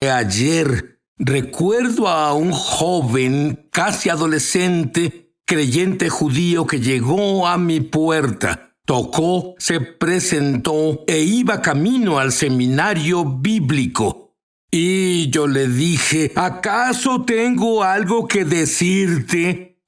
Ayer recuerdo a un joven, casi adolescente, creyente judío que llegó a mi puerta. Tocó, se presentó e iba camino al seminario bíblico. Y yo le dije, ¿acaso tengo algo que decirte?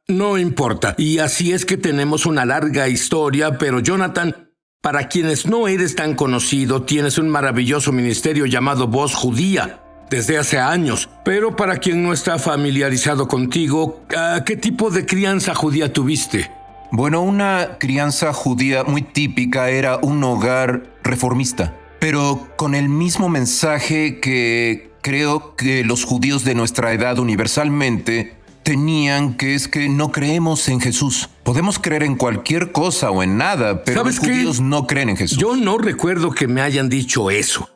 No importa. Y así es que tenemos una larga historia, pero Jonathan, para quienes no eres tan conocido, tienes un maravilloso ministerio llamado Voz Judía desde hace años. Pero para quien no está familiarizado contigo, ¿qué tipo de crianza judía tuviste? Bueno, una crianza judía muy típica era un hogar reformista, pero con el mismo mensaje que creo que los judíos de nuestra edad universalmente tenían, que es que no creemos en Jesús. Podemos creer en cualquier cosa o en nada, pero los judíos no creen en Jesús. Yo no recuerdo que me hayan dicho eso.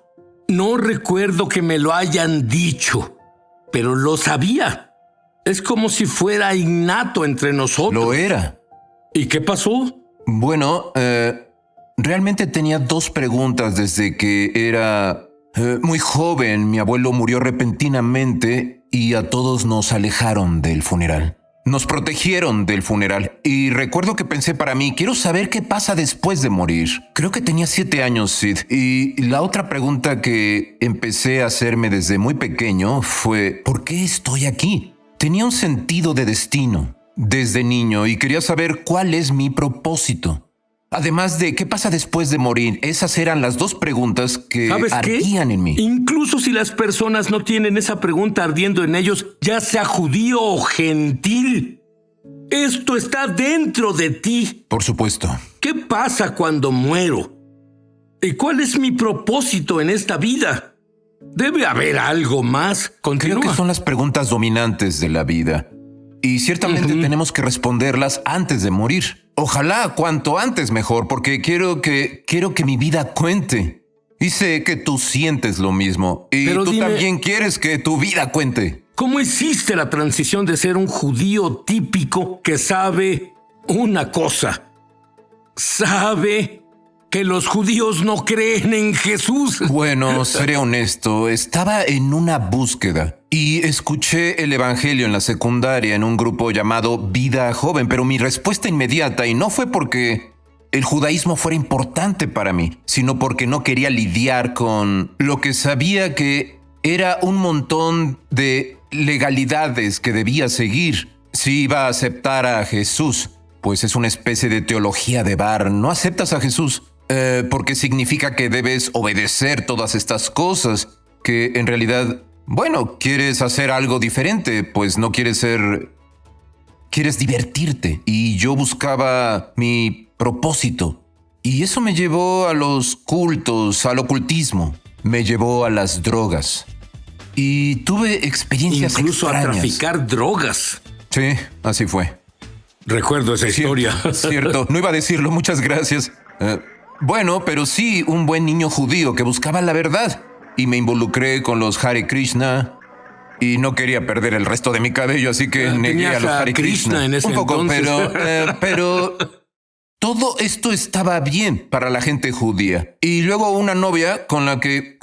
No recuerdo que me lo hayan dicho, pero lo sabía. Es como si fuera innato entre nosotros. Lo era. ¿Y qué pasó? Bueno, realmente tenía dos preguntas desde que era muy joven. Mi abuelo murió repentinamente y a todos nos alejaron del funeral. Nos protegieron del funeral. Y recuerdo que pensé para mí, quiero saber qué pasa después de morir. Creo que tenía 7 años, Sid. Y la otra pregunta que empecé a hacerme desde muy pequeño fue, ¿por qué estoy aquí? Tenía un sentido de destino desde niño y quería saber cuál es mi propósito. Además de qué pasa después de morir. Esas eran las dos preguntas que ardían en mí. Incluso si las personas no tienen esa pregunta ardiendo en ellos, ya sea judío o gentil, esto está dentro de ti. Por supuesto. ¿Qué pasa cuando muero? ¿Y cuál es mi propósito en esta vida? Debe haber algo más. Continúa. Creo que son las preguntas dominantes de la vida. Y ciertamente tenemos que responderlas antes de morir. Ojalá cuanto antes mejor, porque quiero que mi vida cuente. Y sé que tú sientes lo mismo. Y pero tú también quieres que tu vida cuente. ¿Cómo hiciste la transición de ser un judío típico que sabe una cosa? Sabe que los judíos no creen en Jesús. Bueno, seré honesto, estaba en una búsqueda y escuché el evangelio en la secundaria en un grupo llamado Vida Joven, pero mi respuesta inmediata, y no fue porque el judaísmo fuera importante para mí, sino porque no quería lidiar con lo que sabía que era un montón de legalidades que debía seguir si iba a aceptar a Jesús, pues es una especie de teología de bar. No aceptas a Jesús porque significa que debes obedecer todas estas cosas, que en realidad, bueno, quieres hacer algo diferente, pues no quieres quieres divertirte. Y yo buscaba mi propósito. Y eso me llevó a los cultos, al ocultismo. Me llevó a las drogas. Y tuve experiencias incluso extrañas. A traficar drogas. Sí, así fue. Recuerdo esa historia. Cierto, no iba a decirlo, muchas gracias. Bueno, pero sí, un buen niño judío que buscaba la verdad. Y me involucré con los Hare Krishna. Y no quería perder el resto de mi cabello, así que negué a los Hare Krishna. En ese un poco, entonces. pero todo esto estaba bien para la gente judía. Y luego una novia con la que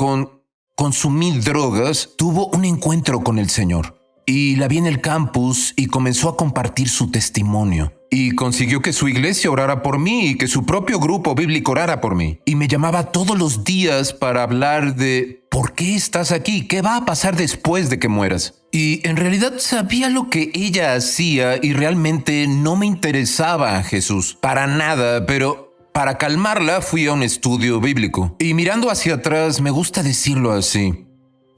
consumí drogas tuvo un encuentro con el Señor. Y la vi en el campus y comenzó a compartir su testimonio. Y consiguió que su iglesia orara por mí y que su propio grupo bíblico orara por mí. Y me llamaba todos los días para hablar de ¿por qué estás aquí? ¿Qué va a pasar después de que mueras? Y en realidad sabía lo que ella hacía y realmente no me interesaba Jesús. Para nada, pero para calmarla fui a un estudio bíblico. Y mirando hacia atrás, me gusta decirlo así.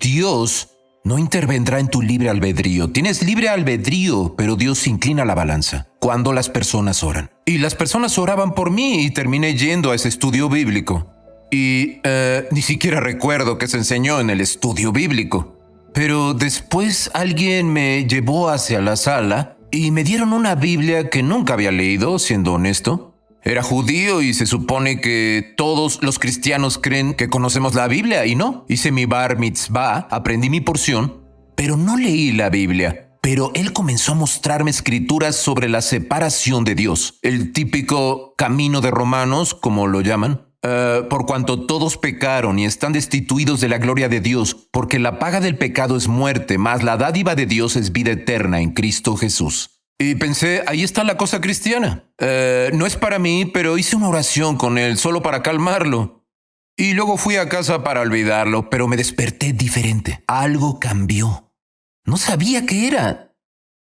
Dios no intervendrá en tu libre albedrío. Tienes libre albedrío, pero Dios inclina la balanza cuando las personas oran. Y las personas oraban por mí y terminé yendo a ese estudio bíblico. Y ni siquiera recuerdo qué se enseñó en el estudio bíblico. Pero después alguien me llevó hacia la sala y me dieron una Biblia que nunca había leído, siendo honesto. Era judío y se supone que todos los cristianos creen que conocemos la Biblia y no. Hice mi bar mitzvah, aprendí mi porción, pero no leí la Biblia. Pero él comenzó a mostrarme escrituras sobre la separación de Dios, el típico camino de Romanos, como lo llaman. por cuanto todos pecaron y están destituidos de la gloria de Dios, porque la paga del pecado es muerte, mas la dádiva de Dios es vida eterna en Cristo Jesús. Y pensé, ahí está la cosa cristiana. No es para mí, pero hice una oración con él solo para calmarlo. Y luego fui a casa para olvidarlo, pero me desperté diferente. Algo cambió. No sabía qué era.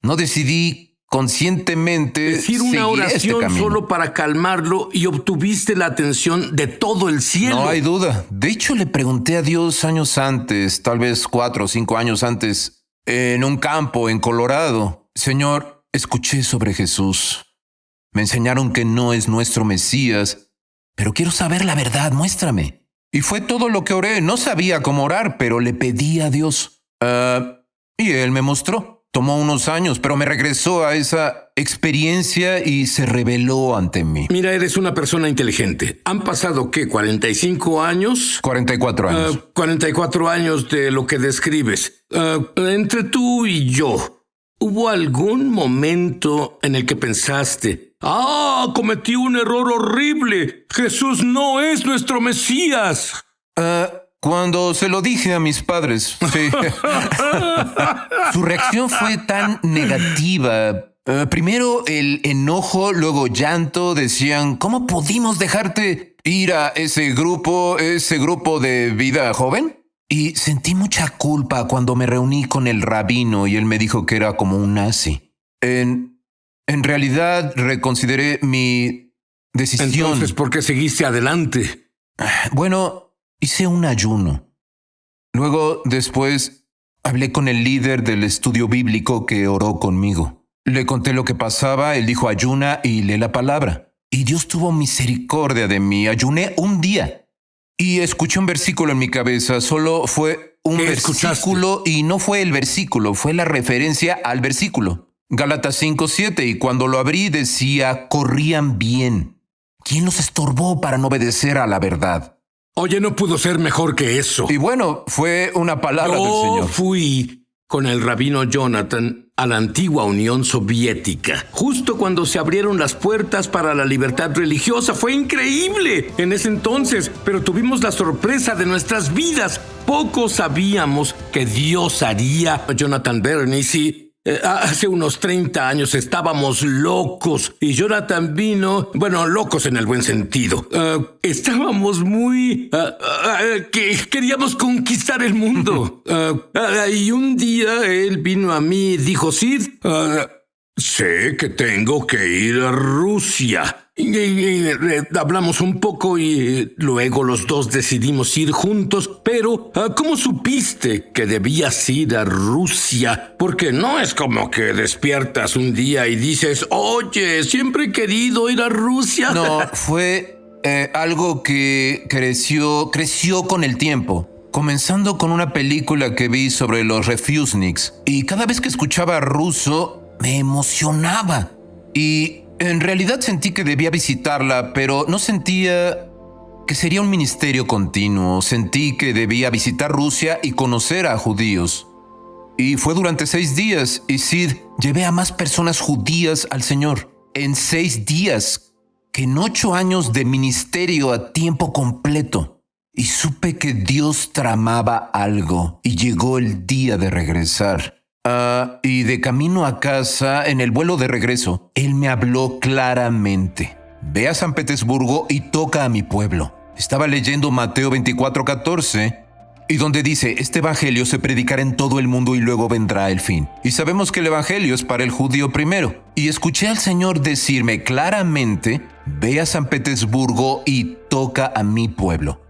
No decidí conscientemente decir una oración solo para calmarlo y obtuviste la atención de todo el cielo. No hay duda. De hecho, le pregunté a Dios años antes, tal vez 4 o 5 años antes, en un campo en Colorado. Señor, escuché sobre Jesús. Me enseñaron que no es nuestro Mesías, pero quiero saber la verdad, muéstrame. Y fue todo lo que oré. No sabía cómo orar, pero le pedí a Dios. Y él me mostró. Tomó unos años, pero me regresó a esa experiencia y se reveló ante mí. Mira, eres una persona inteligente. ¿Han pasado qué? ¿45 años? 44 años. 44 años de lo que describes. Entre tú y yo, ¿hubo algún momento en el que pensaste, cometí un error horrible? Jesús no es nuestro Mesías. Cuando se lo dije a mis padres, sí. Su reacción fue tan negativa. Primero el enojo, luego llanto. Decían, ¿cómo pudimos dejarte ir a ese grupo de vida joven? Y sentí mucha culpa cuando me reuní con el rabino y él me dijo que era como un nazi. En realidad reconsideré mi decisión. Entonces, ¿por qué seguiste adelante? Bueno, hice un ayuno. Luego, después, hablé con el líder del estudio bíblico que oró conmigo. Le conté lo que pasaba, él dijo ayuna y lee la palabra. Y Dios tuvo misericordia de mí. Ayuné un día y escuché un versículo en mi cabeza. Solo fue un versículo y no fue el versículo, fue la referencia al versículo. Gálatas 5:7, y cuando lo abrí decía, corrían bien. ¿Quién los estorbó para no obedecer a la verdad? Oye, no pudo ser mejor que eso. Y bueno, fue una palabra del Señor. Yo fui con el rabino Jonathan a la antigua Unión Soviética, justo cuando se abrieron las puertas para la libertad religiosa. Fue increíble en ese entonces, pero tuvimos la sorpresa de nuestras vidas. Poco sabíamos que Dios haría. Jonathan Bernis y hace unos 30 años estábamos locos y Jonathan vino, locos en el buen sentido. Estábamos muy... que queríamos conquistar el mundo. Y un día él vino a mí y dijo, Sid, sé que tengo que ir a Rusia. Hablamos un poco y luego los dos decidimos ir juntos, pero ¿cómo supiste que debías ir a Rusia? Porque no es como que despiertas un día y dices, oye, siempre he querido ir a Rusia. No, fue algo que creció con el tiempo. Comenzando con una película que vi sobre los refuseniks. Y cada vez que escuchaba ruso, me emocionaba. Y en realidad sentí que debía visitarla, pero no sentía que sería un ministerio continuo. Sentí que debía visitar Rusia y conocer a judíos. Y fue durante 6 días. Y Sid, llevé a más personas judías al Señor. En 6 días, que en 8 años de ministerio a tiempo completo. Y supe que Dios tramaba algo. Y llegó el día de regresar. Y de camino a casa, en el vuelo de regreso, él me habló claramente. Ve a San Petersburgo y toca a mi pueblo. Estaba leyendo Mateo 24:14, y donde dice, este evangelio se predicará en todo el mundo y luego vendrá el fin. Y sabemos que el evangelio es para el judío primero. Y escuché al Señor decirme claramente, ve a San Petersburgo y toca a mi pueblo.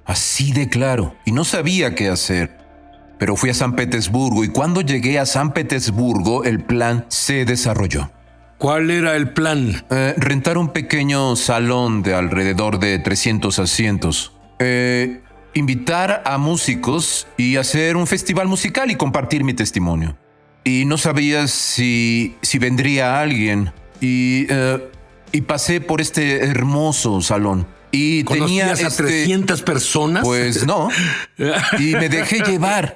Así de claro, y no sabía qué hacer. Pero fui a San Petersburgo y cuando llegué a San Petersburgo, el plan se desarrolló. ¿Cuál era el plan? Rentar un pequeño salón de alrededor de 300 asientos. Invitar a músicos y hacer un festival musical y compartir mi testimonio. Y no sabía si vendría alguien. Y pasé por este hermoso salón. Y ¿conocías a 300 personas? Pues no. Y me dejé llevar.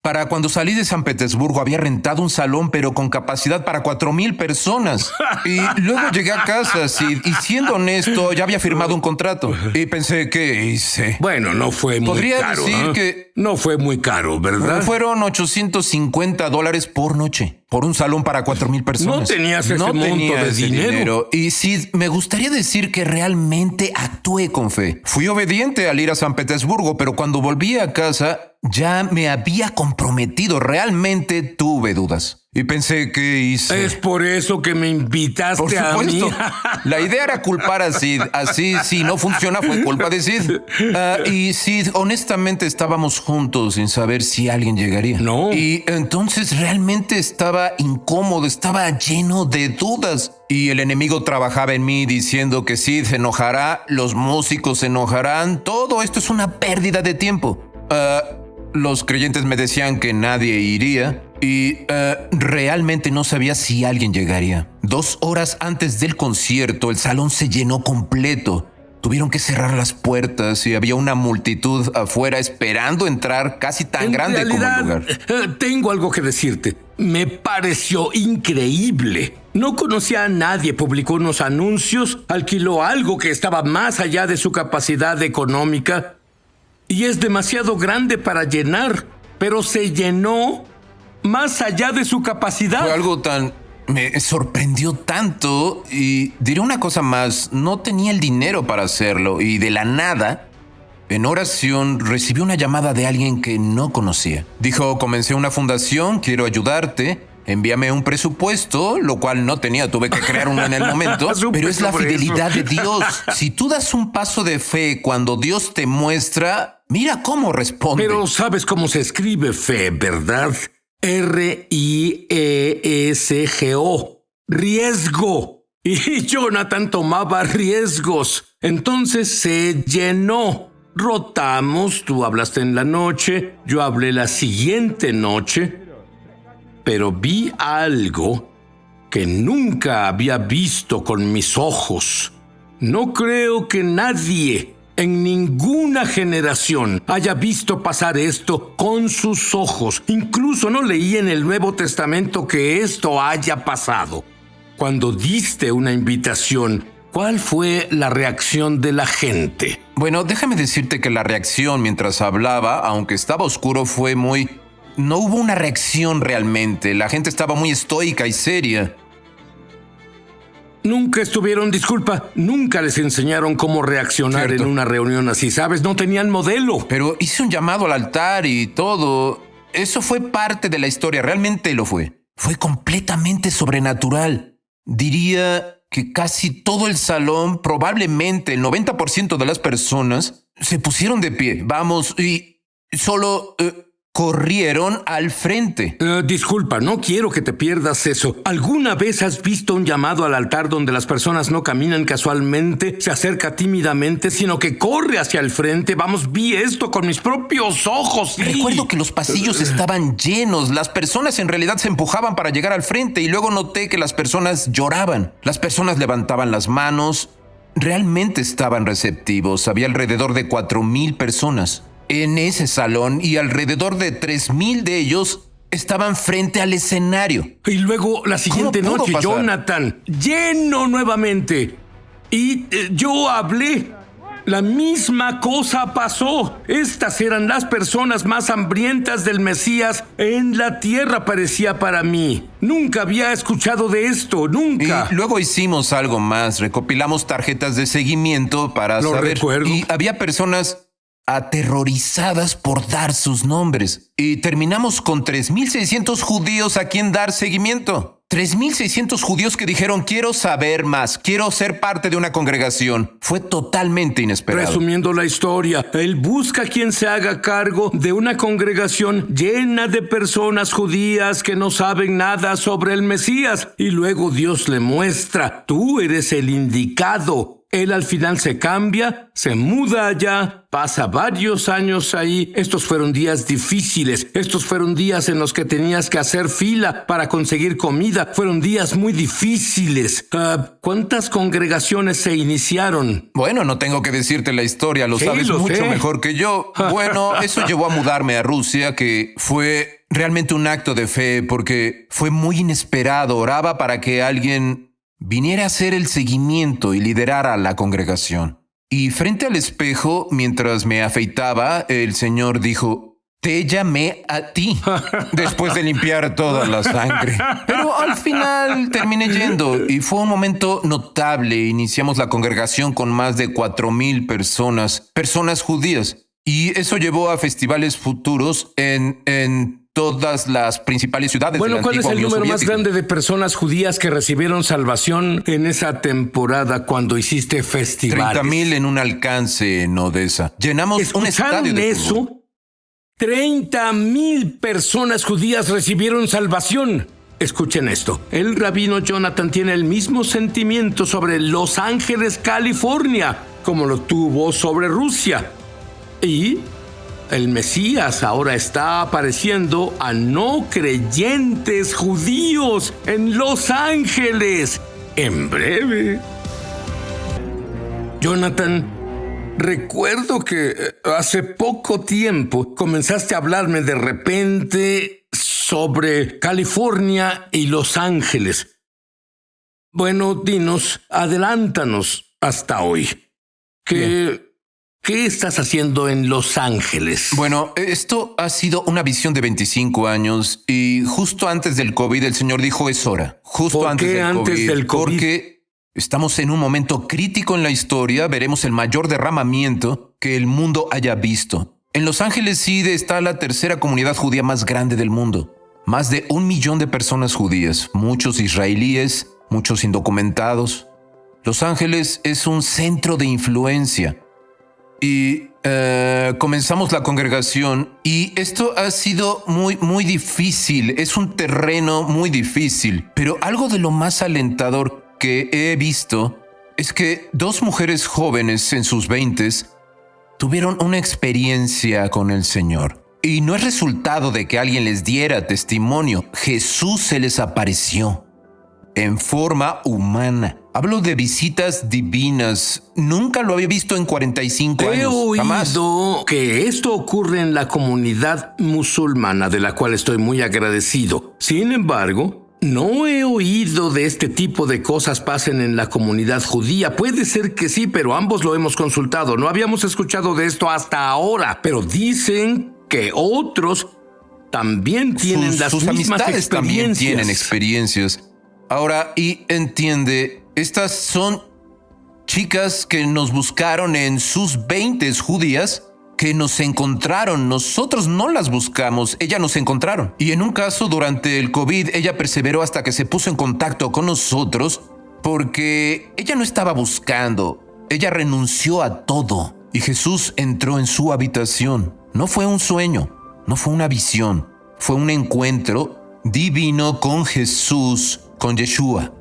para cuando salí de San Petersburgo había rentado un salón, pero con capacidad para 4,000 personas. Y luego llegué a casa, Sid, y siendo honesto, ya había firmado un contrato. Y pensé, ¿qué hice? Bueno, no fue muy Podría caro. decir que No fue muy caro, ¿verdad? fueron $850 por noche, por un salón para 4,000 personas. No tenías ese monto tenía de ese dinero. Y Sid, me gustaría decir que realmente actué con fe. Fui obediente al ir a San Petersburgo, pero cuando volví a casa ya me había comprometido. Realmente tuve dudas. Y pensé, ¿qué hice? Es por eso que me invitaste Por a mí. supuesto. La idea era culpar a Sid. Así, si no funciona, fue culpa de Sid. Y Sid, honestamente, estábamos juntos sin saber si alguien llegaría. No. Y entonces realmente estaba incómodo, estaba lleno de dudas. Y el enemigo trabajaba en mí diciendo que Sid se enojará, los músicos se enojarán. Todo esto es una pérdida de tiempo. Los creyentes me decían que nadie iría. Y realmente no sabía si alguien llegaría. 2 horas antes del concierto, el salón se llenó completo. Tuvieron que cerrar las puertas y había una multitud afuera esperando entrar, casi tan En grande realidad, como el lugar. tengo algo que decirte. Me pareció increíble. No conocía a nadie, publicó unos anuncios, alquiló algo que estaba más allá de su capacidad económica y es demasiado grande para llenar, pero se llenó más allá de su capacidad. Fue algo tan... Me sorprendió tanto y diré una cosa más, no tenía el dinero para hacerlo y de la nada, en oración, recibí una llamada de alguien que no conocía. Dijo, comencé una fundación, quiero ayudarte, envíame un presupuesto, lo cual no tenía, tuve que crear uno en el momento, pero es la fidelidad de Dios. Si tú das un paso de fe cuando Dios te muestra, mira cómo responde. Pero sabes cómo se escribe fe, ¿verdad? R-I-E-S-G-O. Riesgo. Y Jonathan tomaba riesgos. Entonces se llenó. Rotamos, tú hablaste en la noche, yo hablé la siguiente noche, pero vi algo que nunca había visto con mis ojos. No creo que nadie en ninguna generación haya visto pasar esto con sus ojos. Incluso no leí en el Nuevo Testamento que esto haya pasado. Cuando diste una invitación, ¿cuál fue la reacción de la gente? Bueno, déjame decirte que la reacción mientras hablaba, aunque estaba oscuro, fue muy... No hubo una reacción realmente. La gente estaba muy estoica y seria. Nunca nunca les enseñaron cómo reaccionar Cierto. en una reunión así, ¿sabes? No tenían modelo. Pero hice un llamado al altar y todo. Eso fue parte de la historia, realmente lo fue. Fue completamente sobrenatural. Diría que casi todo el salón, probablemente el 90% de las personas, se pusieron de pie. Vamos, y solo corrieron al frente. Disculpa, no quiero que te pierdas eso. ¿Alguna vez has visto un llamado al altar donde las personas no caminan casualmente, se acerca tímidamente, sino que corre hacia el frente? Vamos, vi esto con mis propios ojos. Sí. Recuerdo que los pasillos estaban llenos. Las personas en realidad se empujaban para llegar al frente y luego noté que las personas lloraban. Las personas levantaban las manos. Realmente estaban receptivos. Había alrededor de 4,000 personas en ese salón y alrededor de 3,000 de ellos estaban frente al escenario. Y luego la siguiente ¿Cómo pudo noche, pasar? Jonathan, lleno nuevamente. Y yo hablé. La misma cosa pasó. Estas eran las personas más hambrientas del Mesías en la tierra, parecía para mí. Nunca había escuchado de esto, nunca. Y luego hicimos algo más. Recopilamos tarjetas de seguimiento para Lo saber. recuerdo. Y había personas aterrorizadas por dar sus nombres. Y terminamos con 3,600 judíos a quien dar seguimiento. 3,600 judíos que dijeron, quiero saber más, quiero ser parte de una congregación. Fue totalmente inesperado. Resumiendo la historia, él busca quien se haga cargo de una congregación llena de personas judías que no saben nada sobre el Mesías. Y luego Dios le muestra, tú eres el indicado. él al final se cambia, se muda allá, pasa varios años ahí. Estos fueron días difíciles. Estos fueron días en los que tenías que hacer fila para conseguir comida. Fueron días muy difíciles. ¿Cuántas congregaciones se iniciaron? Bueno, no tengo que decirte la historia, lo sabes mucho mejor que yo. Bueno, eso llevó a mudarme a Rusia, que fue realmente un acto de fe, porque fue muy inesperado. Oraba para que alguien viniera a hacer el seguimiento y liderara la congregación. Y frente al espejo, mientras me afeitaba, el Señor dijo: te llamé a ti, después de limpiar toda la sangre. Pero al final terminé yendo y fue un momento notable. Iniciamos la congregación con más de 4,000 personas judías. Y eso llevó a festivales futuros en todas las principales ciudades. Bueno, ¿cuál es el número más grande de personas judías que recibieron salvación en esa temporada cuando hiciste festivales? 30,000 en un alcance en Odessa. Llenamos un estadio de fútbol. 30,000 personas judías recibieron salvación. Escuchen esto. El rabino Jonathan tiene el mismo sentimiento sobre Los Ángeles, California, como lo tuvo sobre Rusia. Y el Mesías ahora está apareciendo a no creyentes judíos en Los Ángeles. En breve. Jonathan, recuerdo que hace poco tiempo comenzaste a hablarme de repente sobre California y Los Ángeles. Bueno, dinos, adelántanos hasta hoy. ¿Qué estás haciendo en Los Ángeles? Bueno, esto ha sido una visión de 25 años y justo antes del COVID el Señor dijo: es hora. ¿Por qué antes del COVID? Porque estamos en un momento crítico en la historia. Veremos el mayor derramamiento que el mundo haya visto. En Los Ángeles sí está la tercera comunidad judía más grande del mundo. Más de 1 millón de personas judías, muchos israelíes, muchos indocumentados. Los Ángeles es un centro de influencia. Y comenzamos la congregación y esto ha sido muy difícil. Es un terreno muy difícil. Pero algo de lo más alentador que he visto es que 2 mujeres jóvenes en sus 20s tuvieron una experiencia con el Señor. Y no es resultado de que alguien les diera testimonio. Jesús se les apareció en forma humana. Hablo de visitas divinas. Nunca lo había visto en 45 años. He oído jamás. que esto ocurre en la comunidad musulmana, de la cual estoy muy agradecido. Sin embargo, no he oído de este tipo de cosas pasen en la comunidad judía. Puede ser que sí, pero ambos lo hemos consultado. No habíamos escuchado de esto hasta ahora, pero dicen que otros también tienen sus mismas amistades también tienen experiencias. Ahora, y entiende, estas son chicas que nos buscaron en sus 20s judías, que nos encontraron. Nosotros no las buscamos, ellas nos encontraron. Y en un caso, durante el COVID, ella perseveró hasta que se puso en contacto con nosotros porque ella no estaba buscando. Ella renunció a todo. Y Jesús entró en su habitación. No fue un sueño, no fue una visión. Fue un encuentro divino con Jesús, con Yeshua.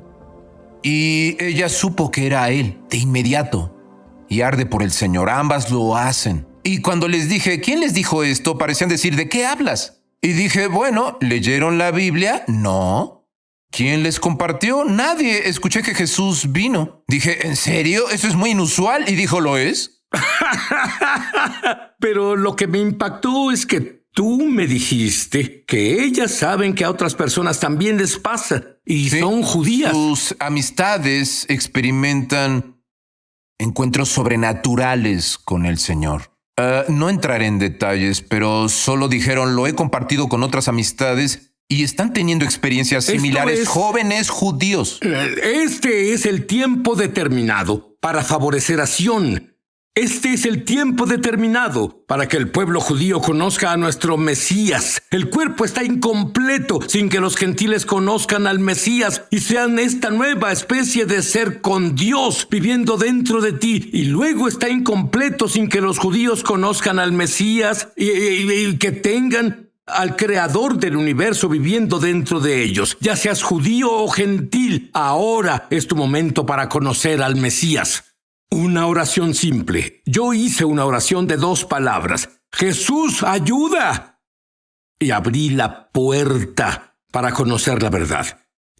Y ella supo que era él de inmediato. Y arde por el Señor. Ambas lo hacen. Y cuando les dije, ¿quién les dijo esto? Parecían decir, ¿de qué hablas? Y dije, bueno, ¿leyeron la Biblia? No. ¿Quién les compartió? Nadie. Escuché que Jesús vino. Dije, ¿en serio? Eso es muy inusual. Y dijo, ¿lo es? Pero lo que me impactó es que tú me dijiste que ellas saben que a otras personas también les pasa y sí, son judías. Sus amistades experimentan encuentros sobrenaturales con el Señor. No entraré en detalles, pero solo dijeron, lo he compartido con otras amistades y están teniendo experiencias similares. Jóvenes judíos. Este es el tiempo determinado para favorecer a Sión. Este es el tiempo determinado para que el pueblo judío conozca a nuestro Mesías. El cuerpo está incompleto sin que los gentiles conozcan al Mesías y sean esta nueva especie de ser con Dios viviendo dentro de ti. Y luego está incompleto sin que los judíos conozcan al Mesías y que tengan al creador del universo viviendo dentro de ellos. Ya seas judío o gentil, ahora es tu momento para conocer al Mesías. Una oración simple. Yo hice una oración de 2 palabras. ¡Jesús, ayuda! Y abrí la puerta para conocer la verdad.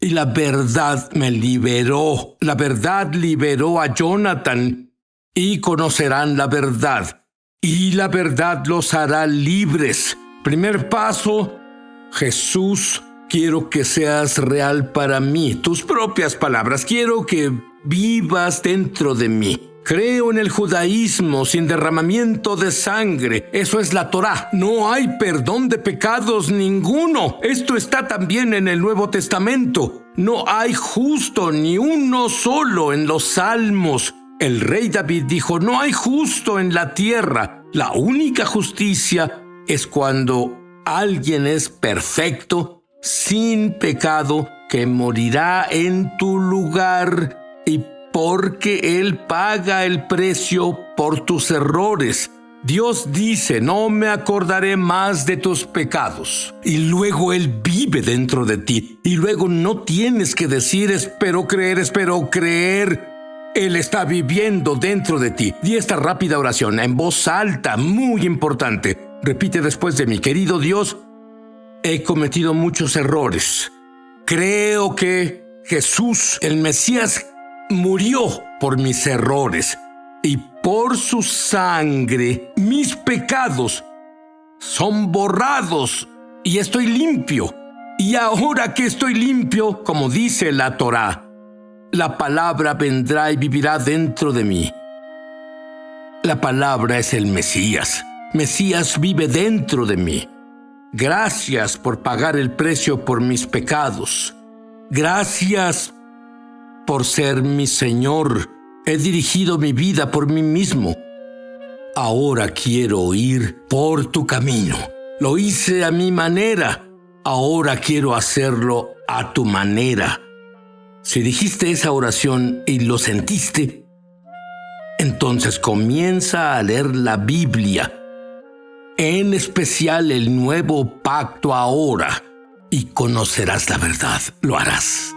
Y la verdad me liberó. La verdad liberó a Jonathan. Y conocerán la verdad. Y la verdad los hará libres. Primer paso, Jesús, quiero que seas real para mí. Tus propias palabras. Quiero que vivas dentro de mí. Creo en el judaísmo sin derramamiento de sangre. Eso es la Torá. No hay perdón de pecados ninguno. Esto está también en el Nuevo Testamento. No hay justo ni uno solo en los Salmos. El rey David dijo, no hay justo en la tierra. La única justicia es cuando alguien es perfecto, sin pecado, que morirá en tu lugar y porque Él paga el precio por tus errores. Dios dice, no me acordaré más de tus pecados. Y luego Él vive dentro de ti. Y luego no tienes que decir, espero creer. Él está viviendo dentro de ti. Di esta rápida oración en voz alta, muy importante. Repite después de mí, querido Dios, he cometido muchos errores. Creo que Jesús, el Mesías, murió por mis errores y por su sangre mis pecados son borrados y estoy limpio. Y ahora que estoy limpio, como dice la Torá, la palabra vendrá y vivirá dentro de mí. La palabra es el Mesías. Mesías vive dentro de mí. Gracias por pagar el precio por mis pecados. Gracias por ser mi Señor. He dirigido mi vida por mí mismo. Ahora quiero ir por tu camino. Lo hice a mi manera. Ahora quiero hacerlo a tu manera. Si dijiste esa oración y lo sentiste, entonces comienza a leer la Biblia, en especial el Nuevo Pacto ahora, y conocerás la verdad. Lo harás.